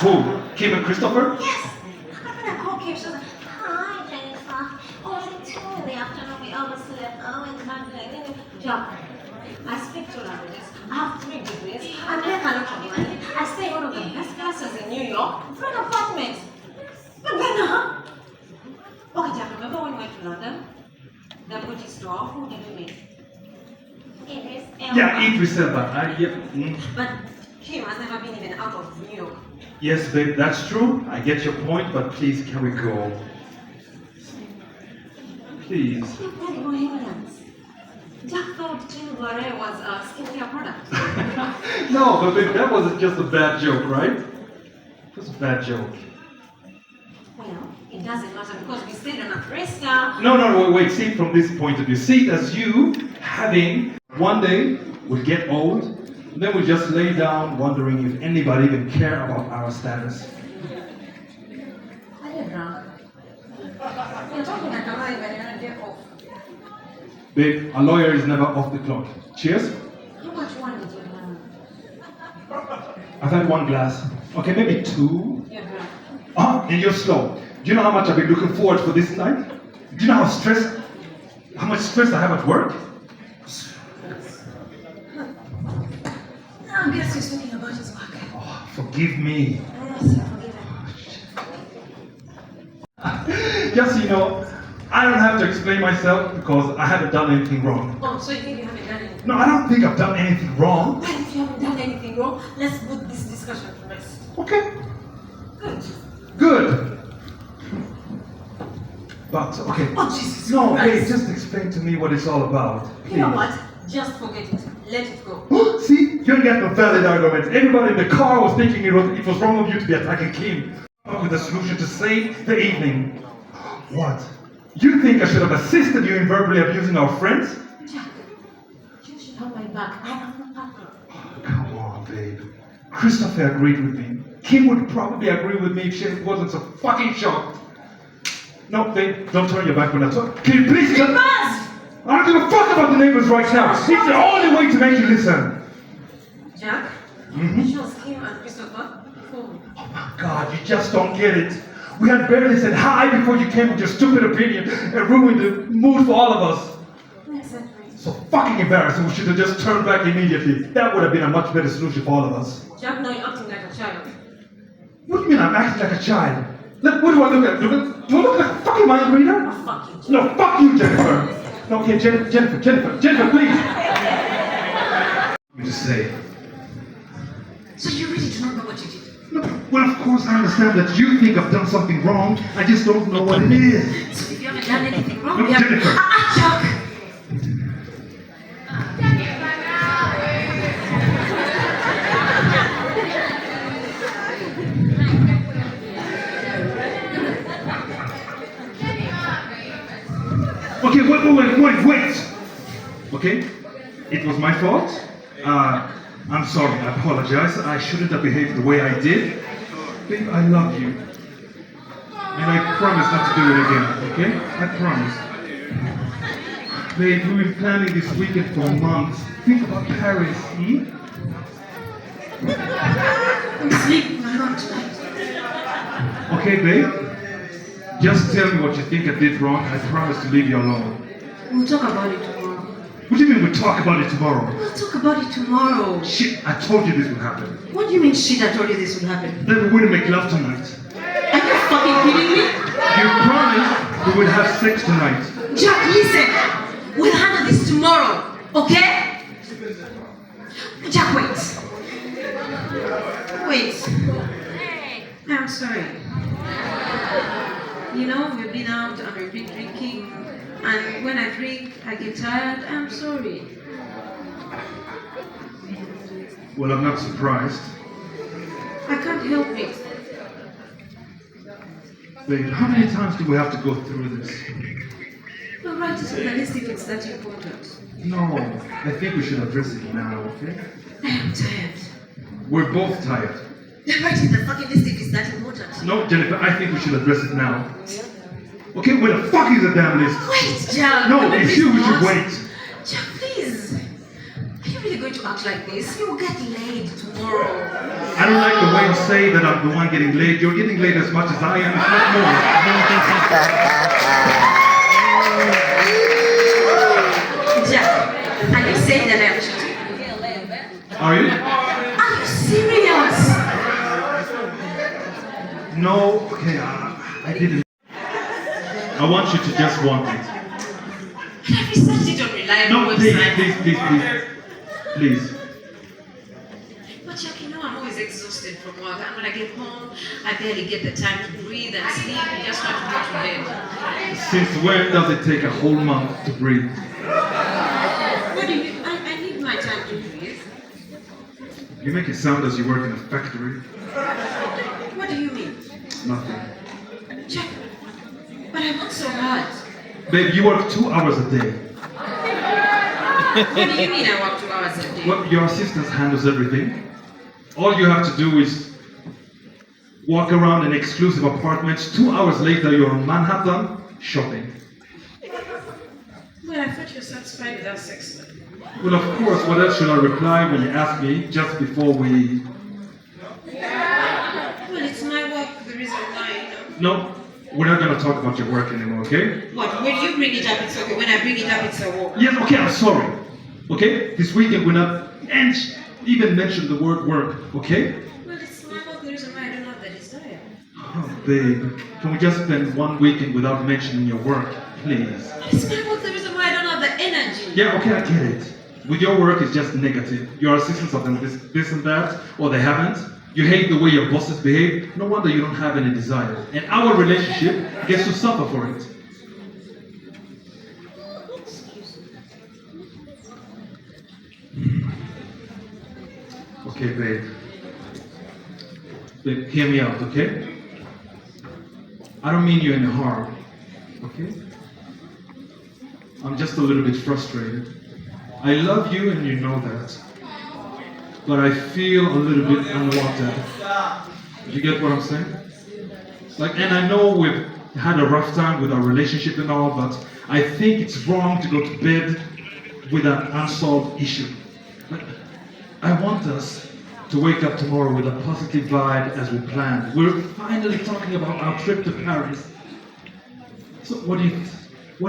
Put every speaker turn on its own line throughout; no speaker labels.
Who? Kim and Christopher?
Yes! I'm gonna call Kim. She was like, hi, Jennifer. Oh, it's 2 in the afternoon. We overslept. Oh, it's not good. Job. I speak 2 languages. I have 3 degrees. I make a lot of money. I stay in one of the best classes in New York. 3 apartments. But then, okay, Jack, remember when we went to London? The boutique store? Who did we meet? Idris Elba.
Yeah, Idris Elba.
But Kim has never been even out of New York.
Yes, babe, that's true. I get your point, but please, can we go? Please.
You've got Bohemians. Jack thought Jean Loire was a skincare product.
No, but babe, that wasn't just a bad joke, right? It was a bad joke.
Well, it doesn't matter because we stayed in a 3-star.
No, wait, see it from this point of view. See it as you having one day would get old, and then we just lay down wondering if anybody even care about our status.
Are you drunk? You're talking like a lawyer when you're on a day off.
Babe, a lawyer is never off the clock. Cheers.
How much wine did you have?
I've had 1 glass. Okay, maybe 2.
You're drunk.
And you're slow. Do you know how much I've been looking forward for this night? Do you know how much stress I have at work?
I guess he's thinking about his work.
Oh, forgive me.
Yes, you're forgiven.
Just so you know, I don't have to explain myself because I haven't done anything wrong.
Oh, so you think you haven't done anything?
No, I don't think I've done anything wrong.
Well, if you haven't done anything wrong, let's put this discussion to rest.
Okay.
Good.
Good. But, okay.
Oh, Jesus
No,
Christ.
hey, just explain to me what it's all about.
You know
please.
what? Just forget it. Let it go.
See, you don't get no valid arguments. Everybody in the car was thinking it was wrong of you to be attacking Kim. Come up with a solution to save the evening. What? You think I should have assisted you in verbally abusing our friends?
Jack, you should have my back. I have no partner.
Come on, babe. Christopher agreed with me. Kim would probably agree with me if she wasn't so fucking shocked. No, babe, don't turn your back when I talk. Can you please
You must!
I don't give a fuck about the neighbors right now. It's the only way to make you listen.
Jack,
Mm-hmm.
you chose Kim and Christopher before me.
Oh my God, you just don't get it. We had barely said hi before you came with your stupid opinion and ruined the mood for all of us.
Exactly.
So fucking embarrassing. We should have just turned back immediately. That would have been a much better solution for all of us.
Jack, now you're acting like a child.
What do you mean I'm acting like a child? Look, what do I look at? Do I look like a fucking mind reader?
Oh, fuck you, Jack.
No, fuck you, Jennifer. No, okay, Jennifer, please. say.
So you really do not know what you did?
No, well, of course, I understand that you think I've done something wrong. I just don't know what it is.
So if you haven't done anything wrong,
No,
you have...
Jennifer.
Chuck!
Okay, wait. Okay? It was my fault. I'm sorry, I apologize. I shouldn't have behaved the way I did. Babe, I love you. And I promise not to do it again, okay? I promise. Babe, we've been planning this weekend for months. Think about Paris,
I'm sleeping alone tonight.
Okay, babe? Just tell me what you think I did wrong. I promise to leave you alone.
We'll talk about it tomorrow.
What do you mean we'll talk about it tomorrow?
We'll talk about it tomorrow.
Shit, I told you this would happen.
What do you mean shit? I told you this would happen.
Then we wouldn't make love tonight.
Are you fucking kidding me?
You promised we would have sex tonight.
Jack, listen. We'll handle this tomorrow, okay? Jack, wait. Wait. I'm sorry. You know, we've been out and we've been drinking, and when I drink, I get tired. I'm sorry.
Well, I'm not surprised.
I can't help it.
Babe, how many times do we have to go through this?
But write it on the list if it's that important.
No, I think we should address it now, okay?
I am tired.
We're both tired.
Write it on the fucking list if it's that important.
No, Jennifer, I think we should address it now. Okay, where the fuck is the damn list?
Wait, Jack.
No,
Can
it's
please
you, we should
not?
wait.
Jack, please. Are you really going to act like this? You'll get laid tomorrow.
I don't like the way you say that I'm the one getting laid. You're getting laid as much as I am, if not more.
Jack, are you saying that I'm cheating?
Are you?
Are you serious?
No, okay, I didn't. I want you to just want it.
Can I research it on reliable
No, please,
website?
please.
But Jack, you know I'm always exhausted from work, and when I get home, I barely get the time to breathe and sleep. I just want to go to bed.
Since when does it take a whole month to breathe?
What do you? I need my time to breathe.
You make it sound as you work in a factory.
What do you mean?
Nothing.
Jack, but I work so hard.
Babe, you work 2 hours a day.
What do you mean I work 2 hours a day?
Well, your assistant handles everything. All you have to do is walk around in exclusive apartments. 2 hours later, you're in Manhattan shopping.
Well, I thought you were satisfied without sex.
Well, of course, what else should I reply when you ask me just before we...
Well, it's my work, the reason why, you know.
No, we're not going to talk about your work anymore, okay?
What? When you bring it up, it's okay. When I bring it up, it's a war.
Yes, okay, I'm sorry. Okay? This weekend we're not... And even mention the word work, okay?
Well, it's my work, the reason why I don't have the desire.
Oh, babe, can we just spend 1 weekend without mentioning your work, please?
It's my work, the reason why I don't have the energy.
Yeah, okay, I get it. With your work, it's just negative. Your assistants have done this and that, or they haven't. You hate the way your bosses behave. No wonder you don't have any desire. And our relationship gets to suffer for it. Okay, babe. Babe, hear me out, okay? I don't mean you any harm, okay? I'm just a little bit frustrated. I love you and you know that. But I feel a little bit unwanted. You get what I'm saying? Like, and I know we've had a rough time with our relationship and all, but I think it's wrong to go to bed with an unsolved issue. Like, I want us to wake up tomorrow with a positive vibe as we planned. We're finally talking about our trip to Paris. So what do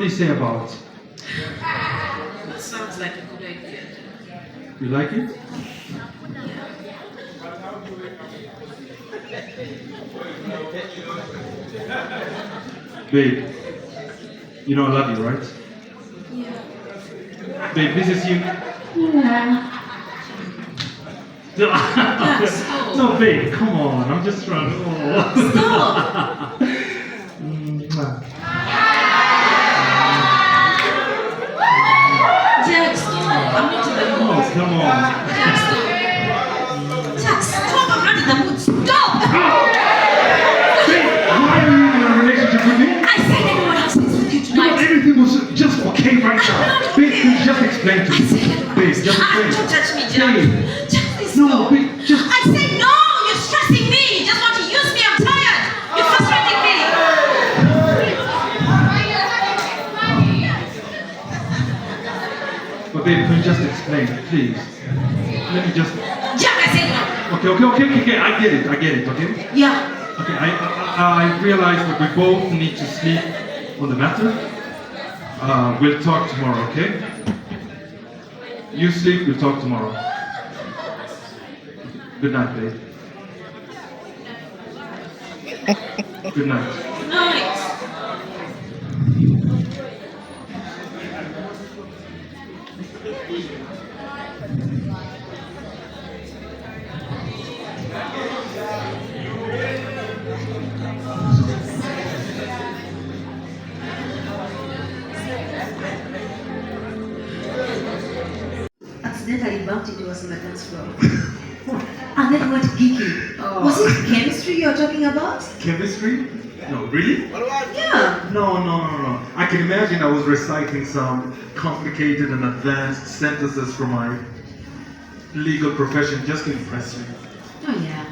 you say about it?
That sounds like a good idea.
You like it? Babe, you know I love you, right?
Yeah.
Babe, this is you.
Yeah.
No, babe, come on. I'm just trying to.
Stop! Jack, stop! I'm not in the mood.
Oh, come on.
Jack, stop! Jack, stop! I'm not in the mood. Stop!
Babe, why are you in a relationship with me?
I said I don't want to have sex with you
Because
tonight.
everything was just okay right now. Babe, can you just explain to
I
me?
said I don't want
Babe,
to
just explain.
Don't touch me, Jack.
Babe.
Jack, please
No,
stop.
babe, just.
I said no! You're stressing me! You just want to use me. I'm tired. You're frustrating me.
But babe, can you just explain, please? Let me just.
Jack, I said no.
Okay. I get it, okay?
Yeah.
Okay, I realize that we both need to sleep on the matter. We'll talk tomorrow, okay? You sleep, we'll talk tomorrow. Good night, babe. Good night.
Night. Accidentally bumped into us on the dance floor. And then went geeky.
Oh.
Was it chemistry you're talking about?
Chemistry? No, really?
Yeah.
No. I can imagine I was reciting some complicated and advanced sentences from my legal profession just to impress you.
Oh yeah.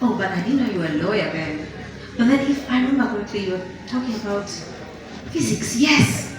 Oh, but I didn't know you were a lawyer then. But then if I remember correctly, you were talking about physics. Yes.